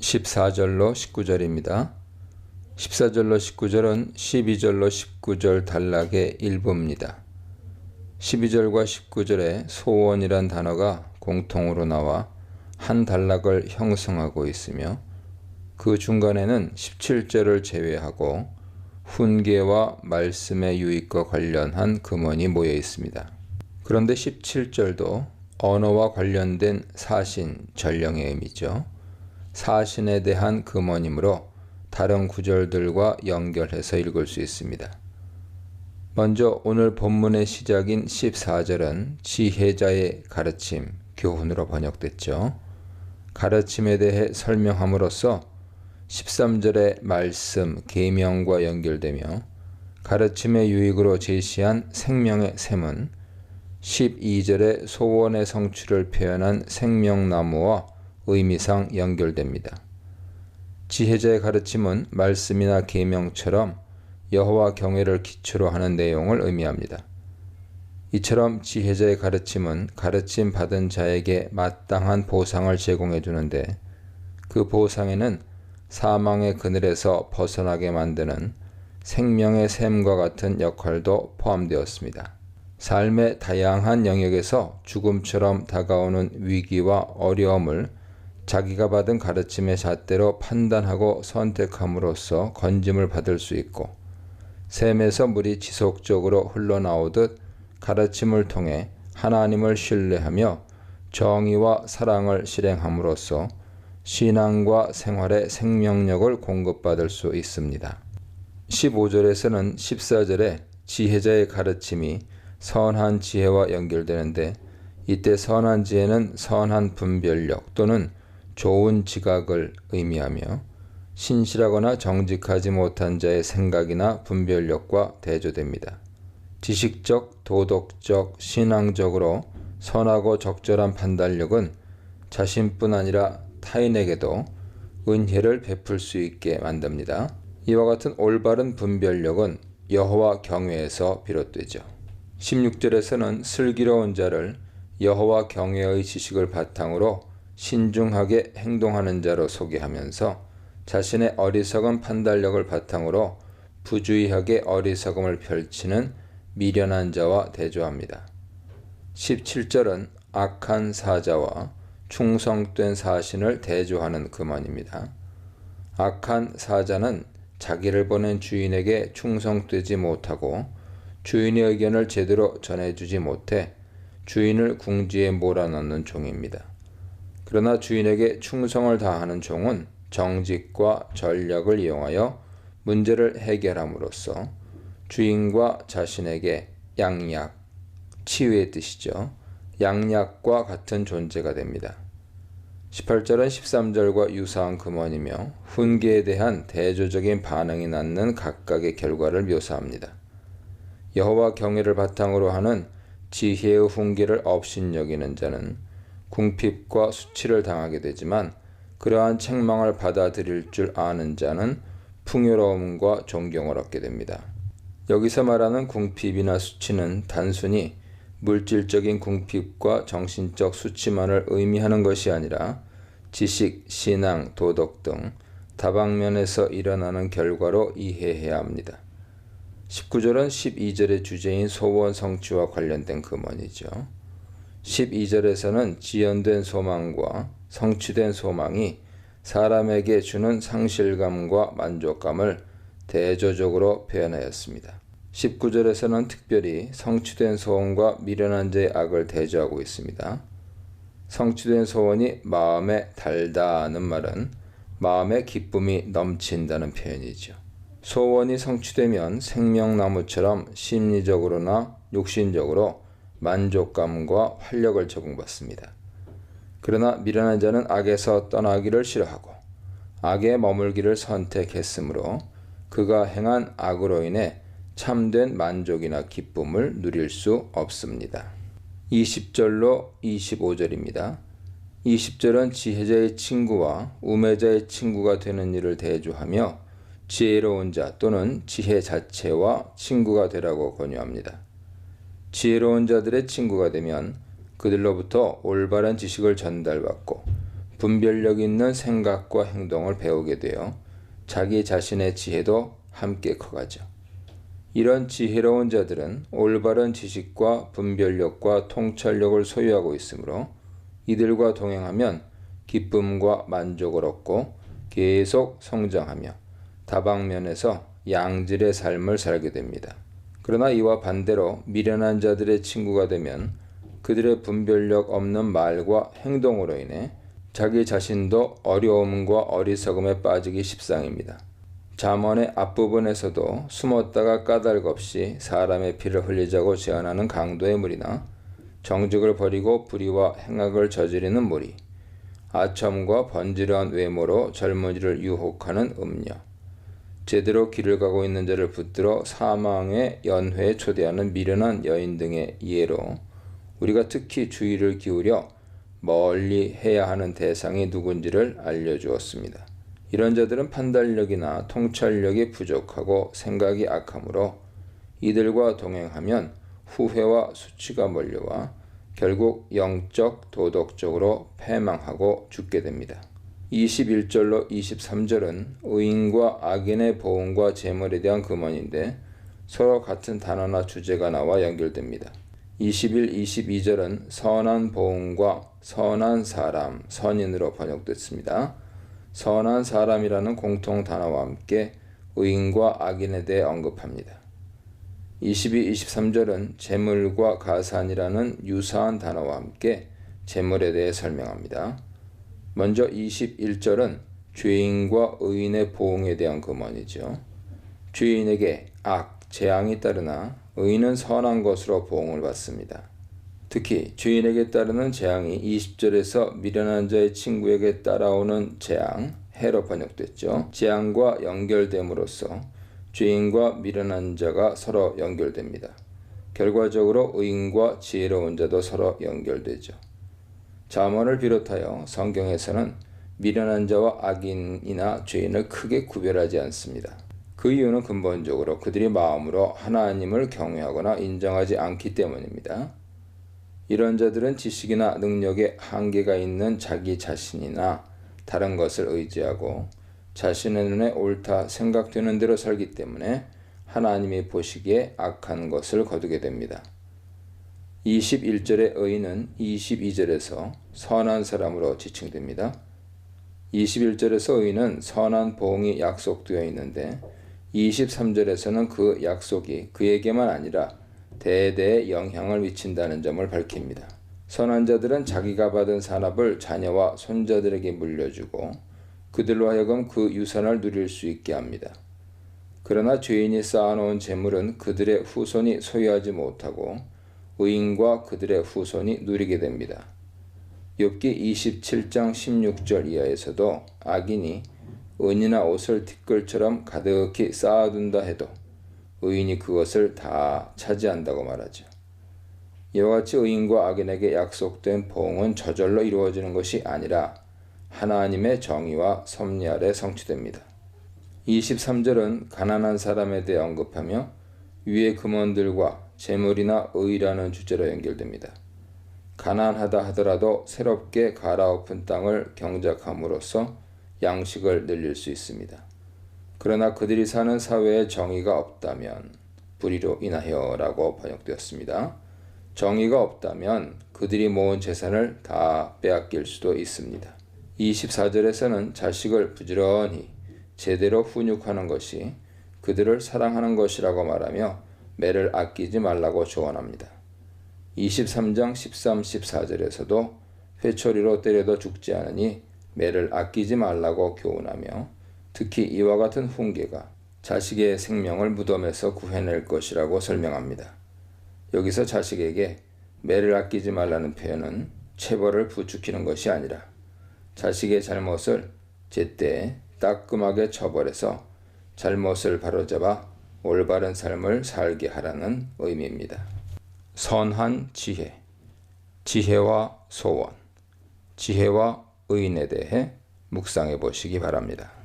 14절로 19절입니다. 14절로 19절은 12절로 19절 단락의 일부입니다. 12절과 19절에 소원이란 단어가 공통으로 나와 한 단락을 형성하고 있으며 그 중간에는 17절을 제외하고 훈계와 말씀의 유익과 관련한 금원이 모여 있습니다. 그런데 17절도 언어와 관련된 사신, 전령의 의미죠. 사신에 대한 금원이므로 다른 구절들과 연결해서 읽을 수 있습니다. 먼저 오늘 본문의 시작인 14절은 지혜자의 가르침, 교훈으로 번역됐죠. 가르침에 대해 설명함으로써 13절의 말씀, 계명과 연결되며 가르침의 유익으로 제시한 생명의 샘은 12절의 소원의 성취를 표현한 생명나무와 의미상 연결됩니다. 지혜자의 가르침은 말씀이나 계명처럼 여호와 경외를 기초로 하는 내용을 의미합니다. 이처럼 지혜자의 가르침은 가르침 받은 자에게 마땅한 보상을 제공해 주는데 그 보상에는 사망의 그늘에서 벗어나게 만드는 생명의 샘과 같은 역할도 포함되었습니다. 삶의 다양한 영역에서 죽음처럼 다가오는 위기와 어려움을 자기가 받은 가르침의 잣대로 판단하고 선택함으로써 건짐을 받을 수 있고 샘에서 물이 지속적으로 흘러나오듯 가르침을 통해 하나님을 신뢰하며 정의와 사랑을 실행함으로써 신앙과 생활의 생명력을 공급받을 수 있습니다. 15절에서는 14절에 지혜자의 가르침이 선한 지혜와 연결되는데 이때 선한 지혜는 선한 분별력 또는 좋은 지각을 의미하며 신실하거나 정직하지 못한 자의 생각이나 분별력과 대조됩니다. 지식적, 도덕적, 신앙적으로 선하고 적절한 판단력은 자신뿐 아니라 타인에게도 은혜를 베풀 수 있게 만듭니다. 이와 같은 올바른 분별력은 여호와 경외에서 비롯되죠. 16절에서는 슬기로운 자를 여호와 경외의 지식을 바탕으로 신중하게 행동하는 자로 소개하면서 자신의 어리석은 판단력을 바탕으로 부주의하게 어리석음을 펼치는 미련한 자와 대조합니다. 17절은 악한 사자와 충성된 사신을 대조하는 금원입니다. 악한 사자는 자기를 보낸 주인에게 충성되지 못하고 주인의 의견을 제대로 전해주지 못해 주인을 궁지에 몰아넣는 종입니다. 그러나 주인에게 충성을 다하는 종은 정직과 전략을 이용하여 문제를 해결함으로써 주인과 자신에게 양약, 치유의 뜻이죠. 양약과 같은 존재가 됩니다. 18절은 13절과 유사한 금원이며 훈계에 대한 대조적인 반응이 낳는 각각의 결과를 묘사합니다. 여호와 경외를 바탕으로 하는 지혜의 훈계를 업신여기는 자는 궁핍과 수치를 당하게 되지만 그러한 책망을 받아들일 줄 아는 자는 풍요로움과 존경을 얻게 됩니다. 여기서 말하는 궁핍이나 수치는 단순히 물질적인 궁핍과 정신적 수치만을 의미하는 것이 아니라 지식, 신앙, 도덕 등 다방면에서 일어나는 결과로 이해해야 합니다. 19절은 12절의 주제인 소원 성취와 관련된 금원이죠. 12절에서는 지연된 소망과 성취된 소망이 사람에게 주는 상실감과 만족감을 대조적으로 표현하였습니다. 19절에서는 특별히 성취된 소원과 미련한 자의 악을 대조하고 있습니다. 성취된 소원이 마음에 달다는 말은 마음에 기쁨이 넘친다는 표현이죠. 소원이 성취되면 생명나무처럼 심리적으로나 육신적으로 만족감과 활력을 제공받습니다. 그러나 미련한 자는 악에서 떠나기를 싫어하고 악에 머물기를 선택했으므로 그가 행한 악으로 인해 참된 만족이나 기쁨을 누릴 수 없습니다. 20절로 25절입니다. 20절은 지혜자의 친구와 우매자의 친구가 되는 일을 대조하며 지혜로운 자 또는 지혜 자체와 친구가 되라고 권유합니다. 지혜로운 자들의 친구가 되면 그들로부터 올바른 지식을 전달받고 분별력 있는 생각과 행동을 배우게 되어 자기 자신의 지혜도 함께 커가죠. 이런 지혜로운 자들은 올바른 지식과 분별력과 통찰력을 소유하고 있으므로 이들과 동행하면 기쁨과 만족을 얻고 계속 성장하며 다방면에서 양질의 삶을 살게 됩니다. 그러나 이와 반대로 미련한 자들의 친구가 되면 그들의 분별력 없는 말과 행동으로 인해 자기 자신도 어려움과 어리석음에 빠지기 십상입니다. 잠언의 앞부분에서도 숨었다가 까닭없이 사람의 피를 흘리자고 제안하는 강도의 무리나 정직을 버리고 불의와 행악을 저지르는 무리, 아첨과 번지르한 외모로 젊은이를 유혹하는 음녀, 제대로 길을 가고 있는 자를 붙들어 사망의 연회에 초대하는 미련한 여인 등의 예로 우리가 특히 주의를 기울여 멀리 해야 하는 대상이 누군지를 알려주었습니다. 이런 자들은 판단력이나 통찰력이 부족하고 생각이 악하므로 이들과 동행하면 후회와 수치가 몰려와 결국 영적, 도덕적으로 패망하고 죽게 됩니다. 21절로 23절은 의인과 악인의 보응과 재물에 대한 금언인데 서로 같은 단어나 주제가 나와 연결됩니다. 21, 22절은 선한 보응과 선한 사람, 선인으로 번역됐습니다. 선한 사람이라는 공통 단어와 함께 의인과 악인에 대해 언급합니다. 22, 23절은 재물과 가산이라는 유사한 단어와 함께 재물에 대해 설명합니다. 먼저 21절은 죄인과 의인의 보응에 대한 금언이죠. 죄인에게 악, 재앙이 따르나 의인은 선한 것으로 보응을 받습니다. 특히 죄인에게 따르는 재앙이 20절에서 미련한 자의 친구에게 따라오는 재앙, 해로 번역됐죠. 재앙과 연결됨으로써 죄인과 미련한 자가 서로 연결됩니다. 결과적으로 의인과 지혜로운 자도 서로 연결되죠. 잠언을 비롯하여 성경에서는 미련한 자와 악인이나 죄인을 크게 구별하지 않습니다. 그 이유는 근본적으로 그들이 마음으로 하나님을 경외하거나 인정하지 않기 때문입니다. 이런 자들은 지식이나 능력에 한계가 있는 자기 자신이나 다른 것을 의지하고 자신의 눈에 옳다 생각되는 대로 살기 때문에 하나님이 보시기에 악한 것을 거두게 됩니다. 21절의 의인은 22절에서 선한 사람으로 지칭됩니다. 21절에서 의인은 선한 보응이 약속되어 있는데 23절에서는 그 약속이 그에게만 아니라 대대에 영향을 미친다는 점을 밝힙니다. 선한 자들은 자기가 받은 산업을 자녀와 손자들에게 물려주고 그들로 하여금 그 유산을 누릴 수 있게 합니다. 그러나 죄인이 쌓아놓은 재물은 그들의 후손이 소유하지 못하고 의인과 그들의 후손이 누리게 됩니다. 욥기 27장 16절 이하에서도 악인이 은이나 옷을 티끌처럼 가득히 쌓아둔다 해도 의인이 그것을 다 차지한다고 말하죠. 이와 같이 의인과 악인에게 약속된 보응은 저절로 이루어지는 것이 아니라 하나님의 정의와 섭리 아래 성취됩니다. 23절은 가난한 사람에 대해 언급하며 위의 금원들과 재물이나 의라는 주제로 연결됩니다. 가난하다 하더라도 새롭게 갈아엎은 땅을 경작함으로써 양식을 늘릴 수 있습니다. 그러나 그들이 사는 사회에 정의가 없다면 불의로 인하여라고 번역되었습니다. 정의가 없다면 그들이 모은 재산을 다 빼앗길 수도 있습니다. 24절에서는 자식을 부지런히 제대로 훈육하는 것이 그들을 사랑하는 것이라고 말하며 매를 아끼지 말라고 조언합니다. 23장 13, 14절에서도 회초리로 때려도 죽지 않으니 매를 아끼지 말라고 교훈하며 특히 이와 같은 훈계가 자식의 생명을 무덤에서 구해낼 것이라고 설명합니다. 여기서 자식에게 매를 아끼지 말라는 표현은 체벌을 부추기는 것이 아니라 자식의 잘못을 제때 따끔하게 처벌해서 잘못을 바로잡아 올바른 삶을 살게 하라는 의미입니다. 선한 지혜, 지혜와 소원, 지혜와 의인에 대해 묵상해 보시기 바랍니다.